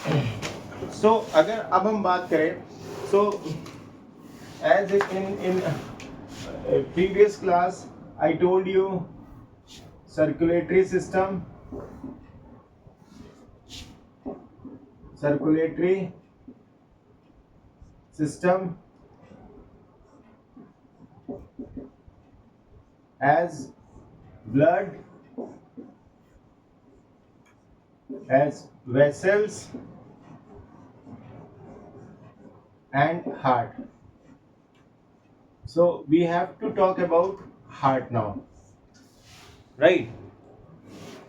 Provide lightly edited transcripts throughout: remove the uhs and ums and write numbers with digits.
सो अगर अब हम बात करें, so as in previous class I told you circulatory system as blood, as vessels and heart. So we have to talk about heart now, right?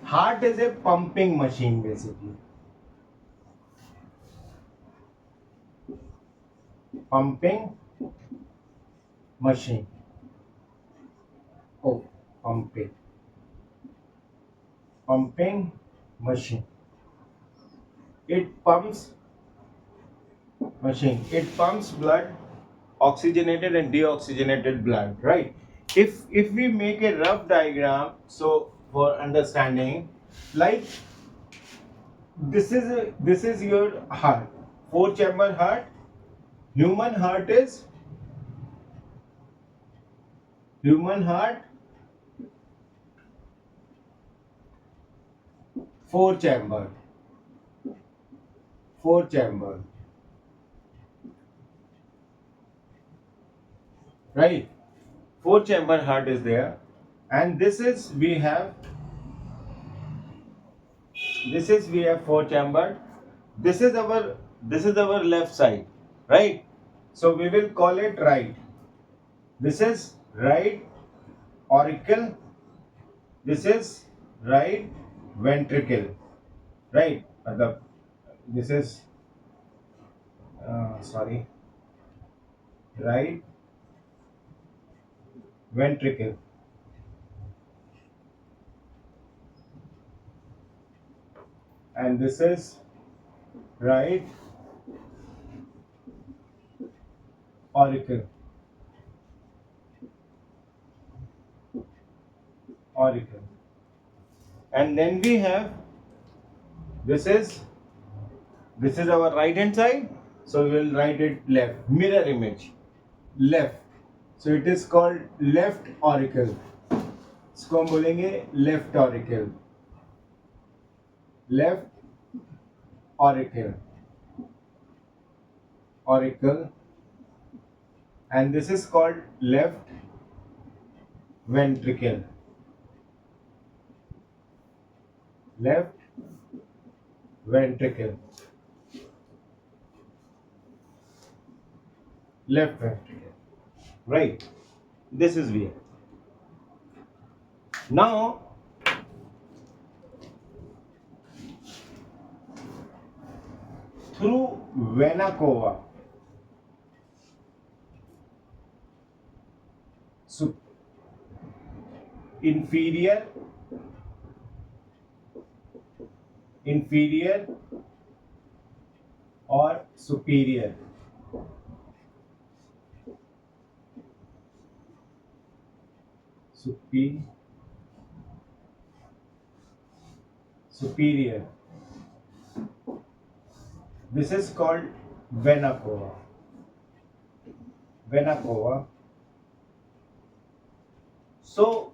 Heart is a pumping machine basically. Pumping machine. Oh, pumping. Pumping machine. It pumps machine. It pumps blood, oxygenated and deoxygenated blood, right? If we make a rough diagram, so for understanding, like this is your heart, four chamber heart. Human heart, four chamber, four chamber, right? Four chamber heart is there, and we have four chamber. This is our left side, right? So we will call it right. This is right auricle. This is right ventricle, right? This is sorry, right ventricle, and this is right auricle. Auricle. And then we have, this is this is our right hand side, so we will write it left, mirror image, left. So it is called left auricle. इसको हम बोलेंगे left auricle, left auricle, auricle, and this is called left ventricle, left ventricle, left ventricle, right? This is V. Now through vena cava, so inferior, or superior, superior. This is called vena cava. Vena cava. So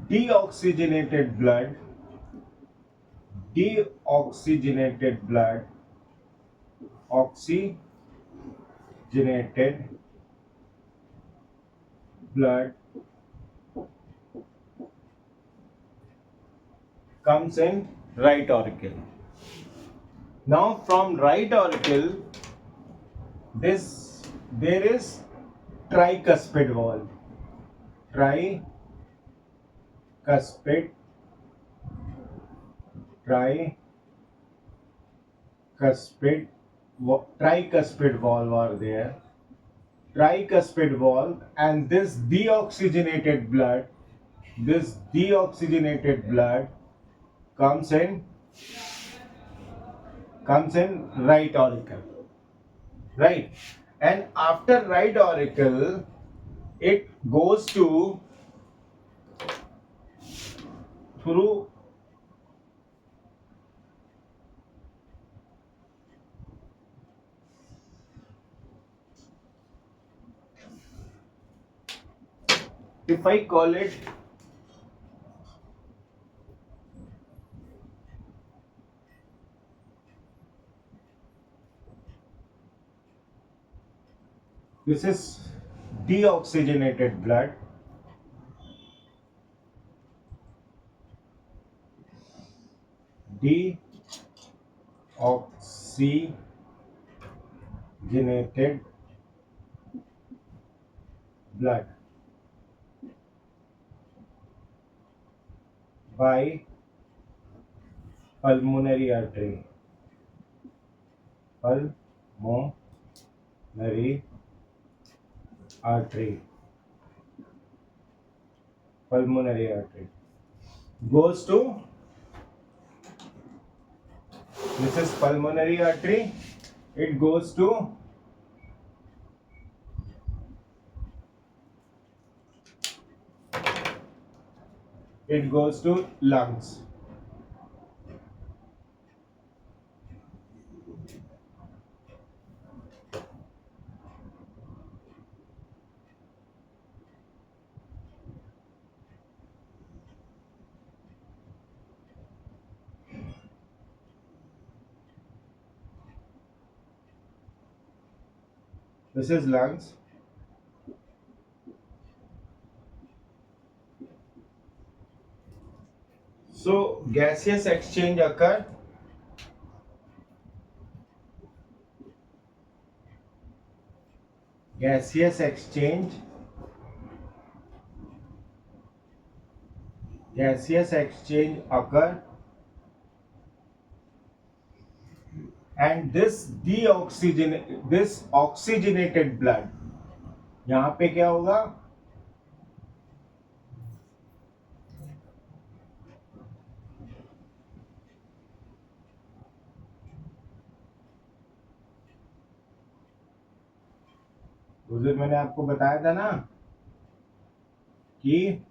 deoxygenated blood, oxygenated blood comes in right auricle. Now from right auricle, there is tricuspid valve. Tricuspid valve are there. Tricuspid valve, and this deoxygenated blood comes in right auricle, right? And after right auricle, it goes through if I call it this is deoxygenated blood, deoxygenated blood by pulmonary artery, pulmonary artery, pulmonary artery goes to, this is pulmonary artery, it goes to lungs. This is lungs. So gaseous exchange occur, gaseous exchange occur, and this oxygenated blood, यहाँ पे क्या होगा, उस दिन मैंने आपको बताया था ना कि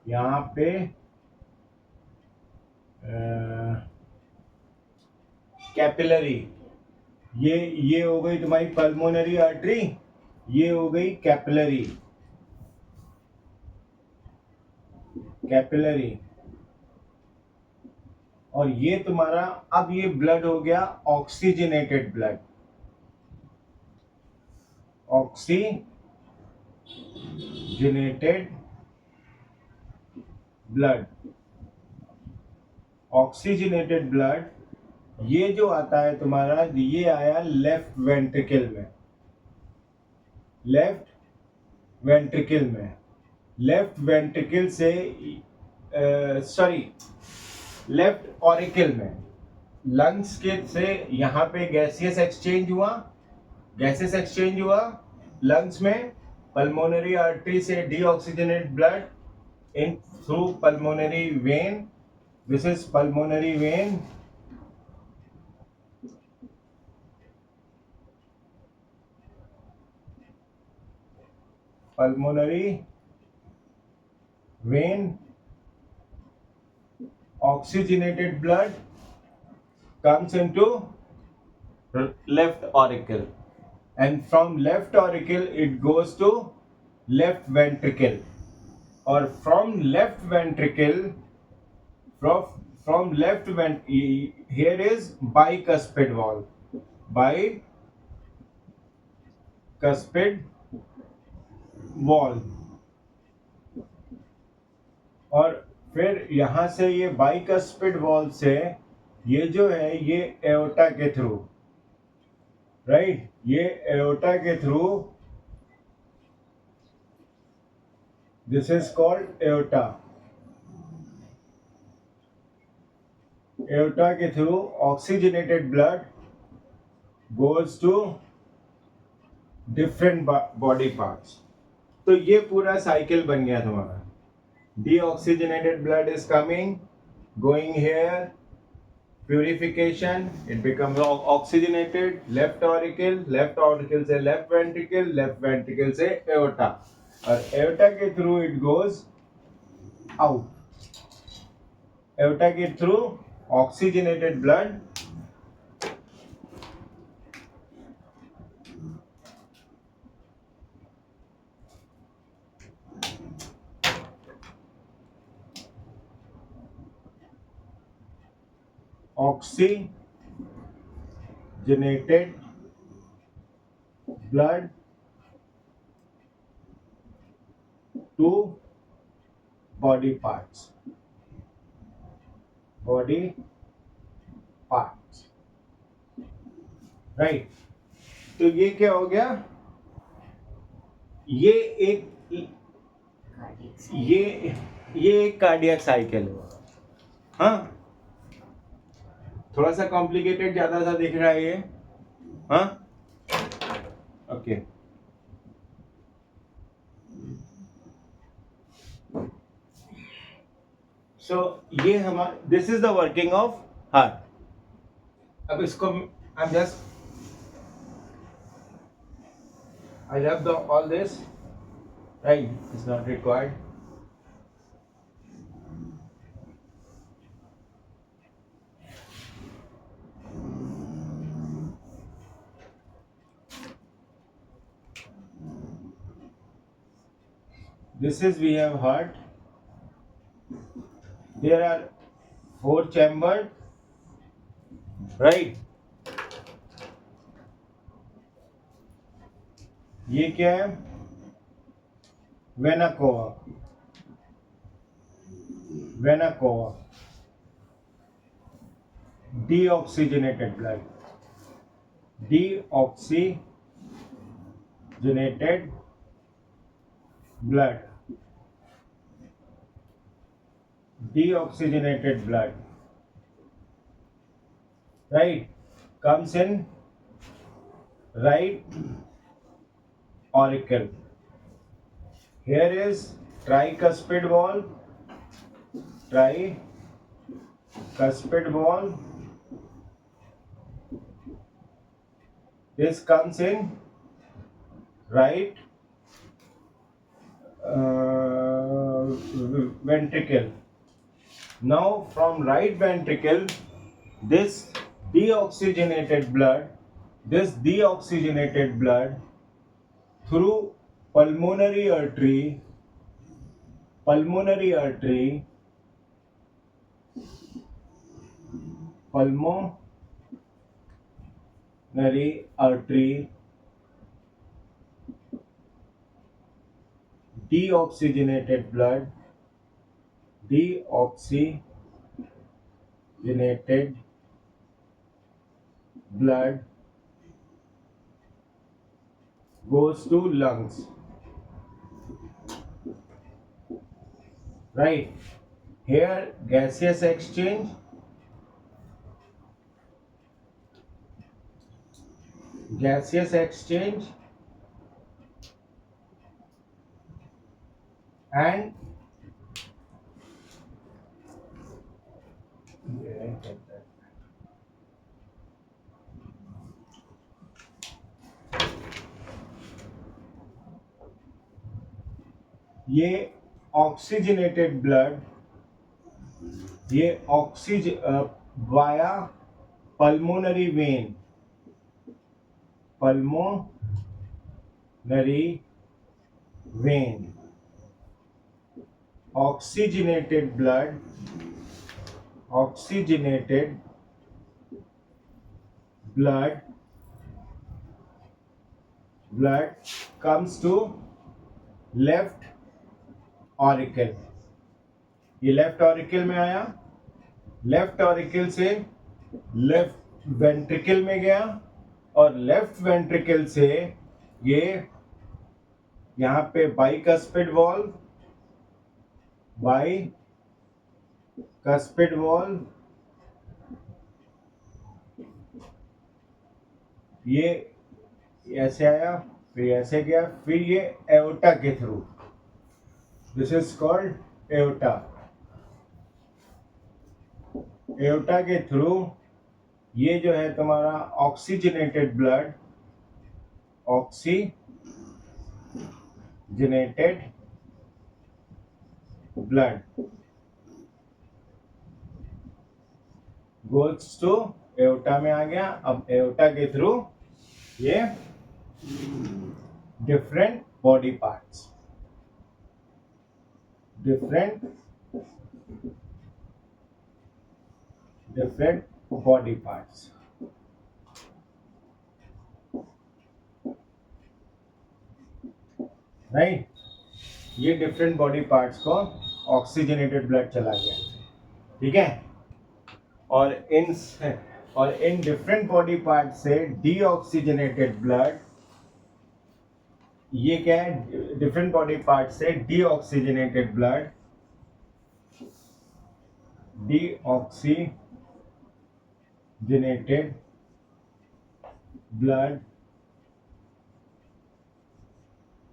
यहाँ पे कैपिलरी, ये हो गई तुम्हारी पल्मोनरी आर्टरी, ये हो गई कैपिलरी, और ये तुम्हारा, अब ये ब्लड हो गया ऑक्सीजनेटेड ब्लड, ऑक्सीजनेटेड ब्लड, ये जो आता है तुम्हारा, ये आया लेफ्ट वेंट्रिकल में, लेफ्ट वेंट्रिकल से लेफ्ट ऑरिकल में, लंग्स के से यहाँ पे गैसियस एक्सचेंज हुआ लंग्स में, पल्मोनरी आर्टरी से deoxygenated blood in through pulmonary vein, this is pulmonary vein, oxygenated blood comes into left auricle, and from left auricle it goes to left ventricle, or from left ventricle, here is bicuspid valve, और फिर यहाँ से ये bicuspid valve से ये जो है ये एओर्टा के थ्रू, राइट, ये एओर्टा के through, this is called aorta के through oxygenated blood goes to different body parts. तो ये पूरा साइकिल बन गया तुम्हारा, deoxygenated blood is coming, going here, purification, it becomes oxygenated, left auricle से left ventricle से aorta, और aorta के through it goes out, aorta के through oxygenated blood oxygenated blood to body parts. Body parts, right. तो ये क्या हो गया, ये एक एक कार्डियक साइकिल है। हाँ, थोड़ा सा कॉम्प्लिकेटेड ज्यादा सा दिख रहा है ये। हाँ, ओके। सो ये हमारा, this is the working of heart. अब इसको I just I left all this, right? It's not required. This is, we have heart. There are 4 chambers, right? ये क्या है, vena cava. Vena cava, deoxygenated blood, deoxygenated blood, deoxygenated blood, right, comes in right auricle. Here is tricuspid valve, tricuspid valve. This comes in right ventricle. Now from right ventricle, this deoxygenated blood through pulmonary artery deoxygenated blood goes to lungs, right? Here gaseous exchange, and ये oxygenated blood, ये oxygen via pulmonary vein, oxygenated blood comes to left auricle. ये left auricle में आया, left auricle से left ventricle में गया, और left ventricle से ये यहाँ पे बाइकस्पिड वॉल्व, ये ऐसे आया, फिर ऐसे गया, फिर ये एओर्टा के through, this is called aorta के थ्रू ये जो है तुम्हारा oxygenated blood goes to aorta में आ गया। अब एओर्टा के थ्रू ये different body parts, different body parts. Right, ये डिफरेंट बॉडी पार्ट्स को ऑक्सीजनेटेड ब्लड चला गया, ठीक है। और इन डिफरेंट बॉडी पार्ट से डीऑक्सीजनेटेड ब्लड, ये क्या है, डिफरेंट बॉडी पार्ट से deoxygenated blood, deoxygenated blood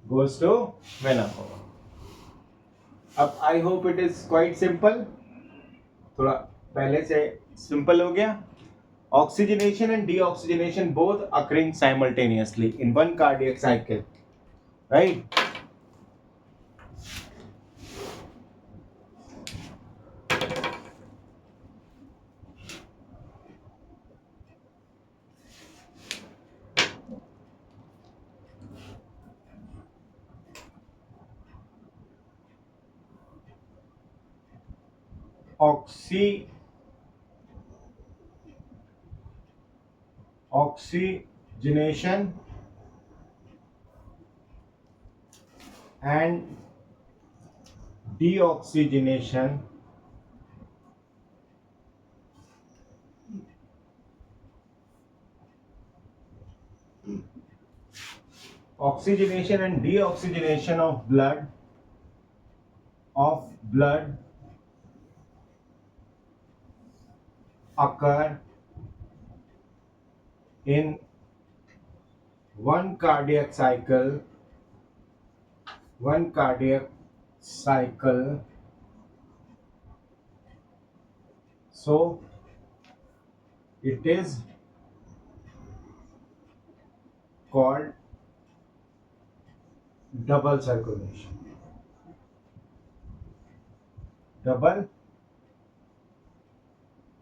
goes to vena cava. अब I hope it is quite simple, थोड़ा पहले से सिंपल हो गया। Oxygenation and deoxygenation both occurring simultaneously in one cardiac cycle, right. Oxygenation and deoxygenation of blood occur in one cardiac cycle, so it is called double circulation. Double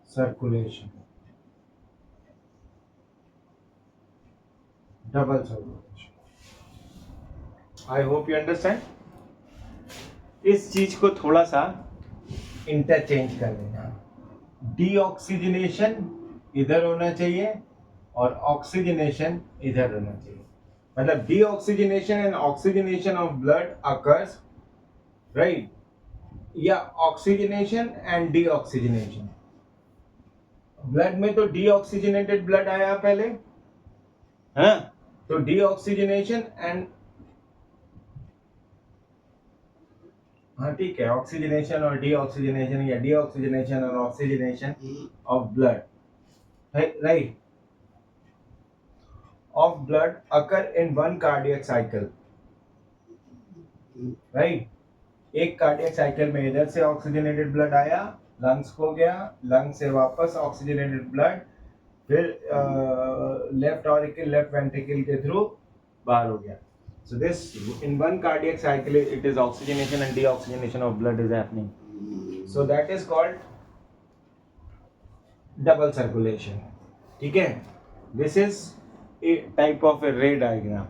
circulation. I hope you understand. इस चीज को थोड़ा सा interchange कर लेना, deoxygenation इधर होना चाहिए और ऑक्सीजनेशन इधर होना चाहिए, मतलब deoxygenation and oxygenation of blood occurs, right, या ऑक्सीजनेशन एंड डीऑक्सीजनेशन। ब्लड में तो डीऑक्सीजनेटेड ब्लड आया पहले, हाँ, तो डीऑक्सीजनेशन एंड, हाँ ठीक है, ऑक्सीजनेशन और डीऑक्सीजनेशन या डीऑक्सीजनेशन और oxygenation of blood, right, of blood occur in one cardiac cycle, right. एक कार्डियक साइकिल में इधर से ऑक्सीजनेटेड ब्लड आया, लंग्स को गया, लंग से वापस ऑक्सीजनेटेड ब्लड फिर लेफ्ट ऑरिकल, लेफ्ट वेंट्रिकल के थ्रू बाहर हो गया। So this, in one cardiac cycle, it is oxygenation and deoxygenation of blood is happening. So that is called double circulation. ठीक है? This is a type of a ray diagram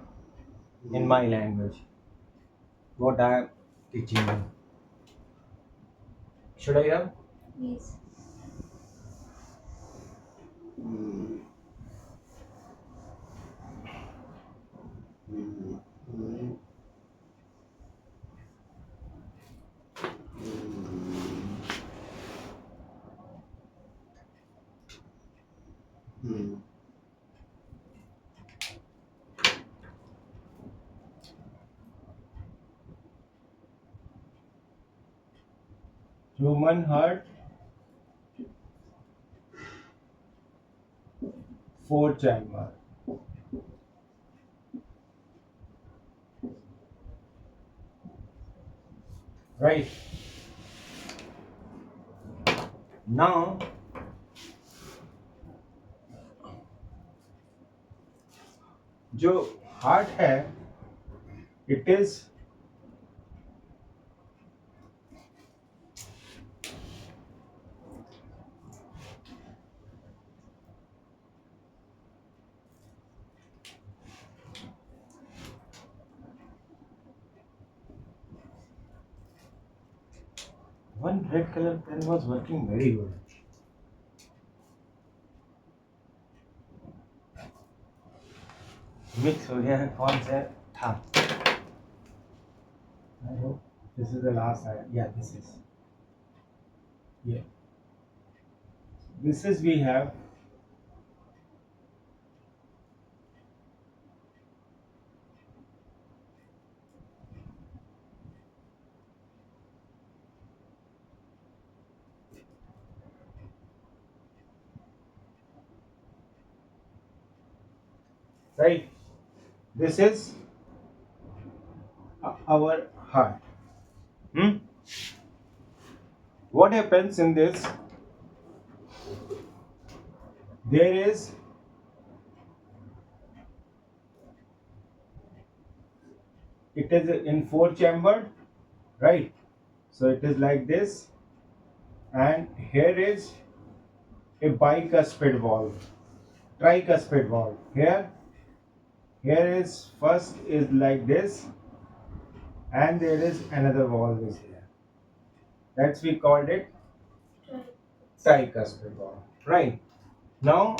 in my language. What I am teaching you. Should I have? Yes. Human heart, 4 chamber. Right. Now, जो heart है, it is one red color pen was working very good. Mix हो गया है, कौन सा था? I hope this is the last side. Yeah, this is. Yeah. This is we have right. This is our heart. Hmm? What happens in this? There is it is in four chambered, right? So it is like this, and here is a bicuspid valve, tricuspid valve. Here is first is like this, and there is another valve is here. That's we called it tricuspid valve. Right. Now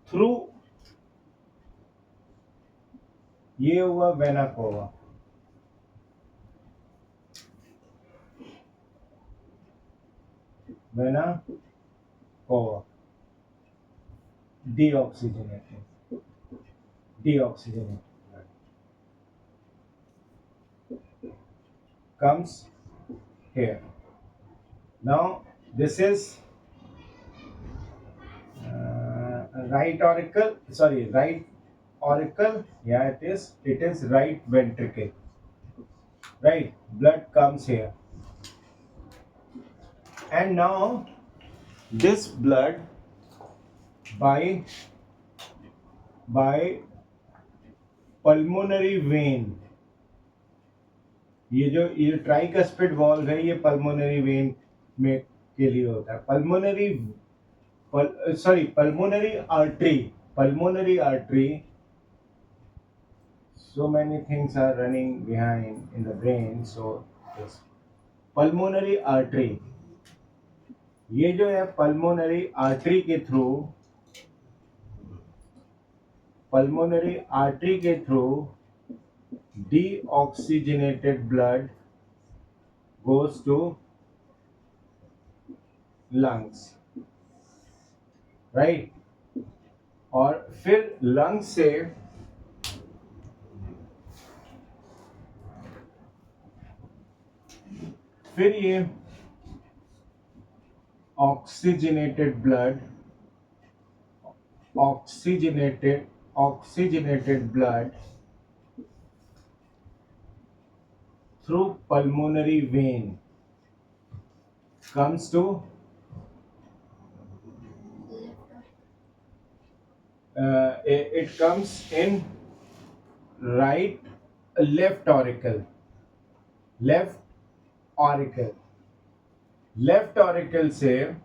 through ये हुआ vena cava, vena cava, deoxygenated, deoxygenated blood comes here. Now this is right auricle, sorry, right auricle. Yeah, it is. It is right ventricle. Right, blood comes here, and now this blood by pulmonary vein. ये tricuspid valve है, ये pulmonary vein में के लिए होता है. Pulmonary artery. So many things are running behind in the brain. So yes, pulmonary artery. ये जो है pulmonary artery के through deoxygenated blood goes to lungs, right? और फिर lungs से फिर ये oxygenated blood through pulmonary vein comes to it comes in left auricle. Left auricle से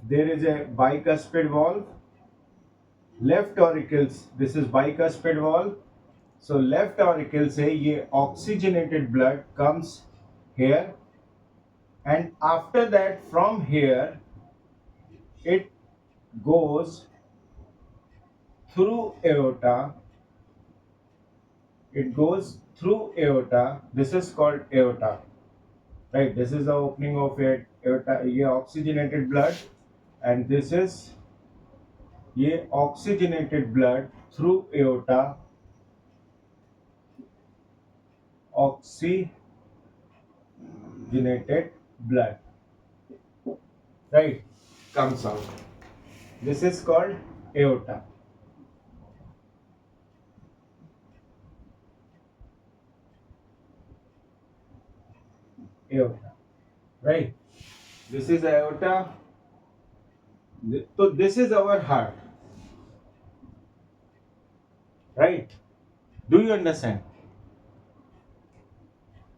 there is a bicuspid valve. Left auricles, this is bicuspid valve. So left auricle से ये oxygenated blood comes here, and after that from here it goes through aorta. This is called aorta, right? This is the opening of aorta. ये oxygenated blood, and this is ये oxygenated blood through aorta, oxygenated blood, right, comes out. This is called aorta. Right? This is aorta. So this is our heart, right? Do you understand?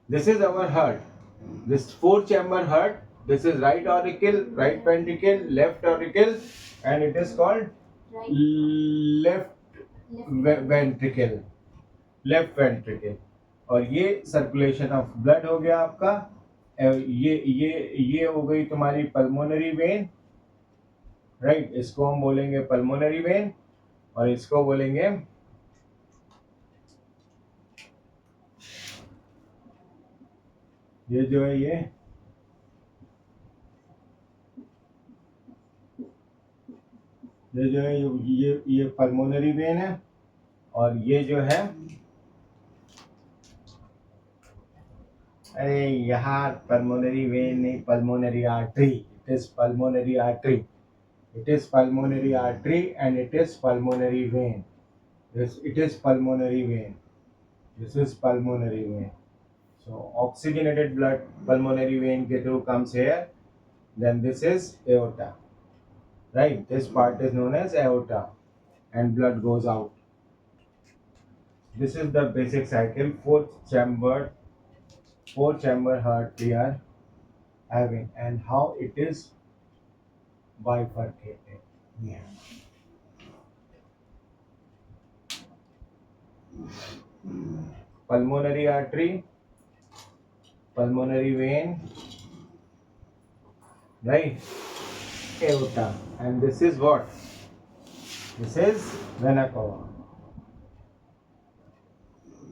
This is our heart. This four-chamber heart. This is right auricle, right ventricle, left auricle, and it is called left ventricle. Left ventricle, और ये circulation of blood हो गया आपका। ये हो गई तुम्हारी pulmonary vein, right, इसको हम बोलेंगे पल्मोनरी वेन, और इसको बोलेंगे ये जो है ये जो है ये पल्मोनरी वेन है, और ये जो है, अरे यहाँ पल्मोनरी वेन नहीं, pulmonary artery, it is pulmonary artery, it is pulmonary artery and it is pulmonary vein. It is pulmonary vein. This is pulmonary vein. So oxygenated blood pulmonary vein ke through comes here. Then this is aorta. Right. This part is known as aorta, and blood goes out. This is the basic cycle. Four chamber heart we are having, and how it is bifurcated. Yeah. Pulmonary artery, pulmonary vein, right? Aorta, and this is what? This is vena cava.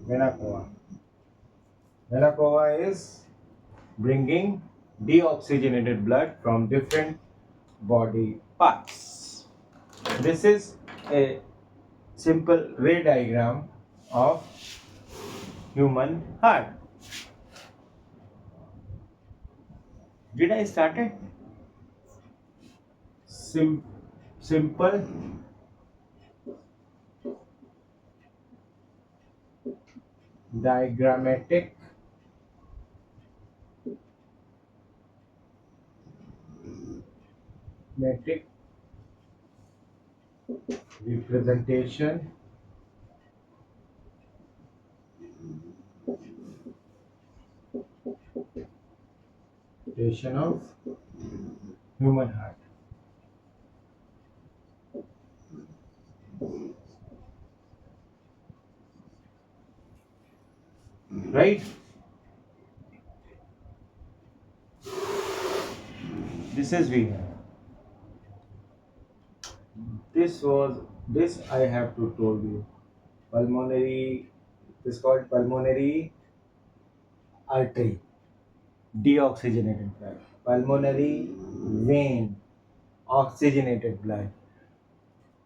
Vena cava. Vena cava is bringing deoxygenated blood from different body parts. This is a simple ray diagram of human heart. Did I start it? Simple diagrammatic representation of human heart. Right? This is we have. This I have to told you. Pulmonary, this is called pulmonary artery, deoxygenated blood. Pulmonary vein, oxygenated blood.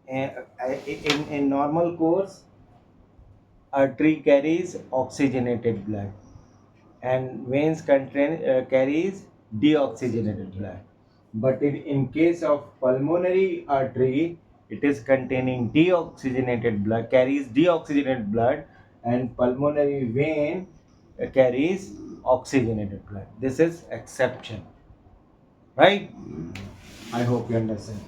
In normal course, artery carries oxygenated blood, and veins carries deoxygenated blood. But in case of pulmonary artery, it is containing deoxygenated blood, carries deoxygenated blood, and pulmonary vein carries oxygenated blood. This is exception, right? I hope you understand.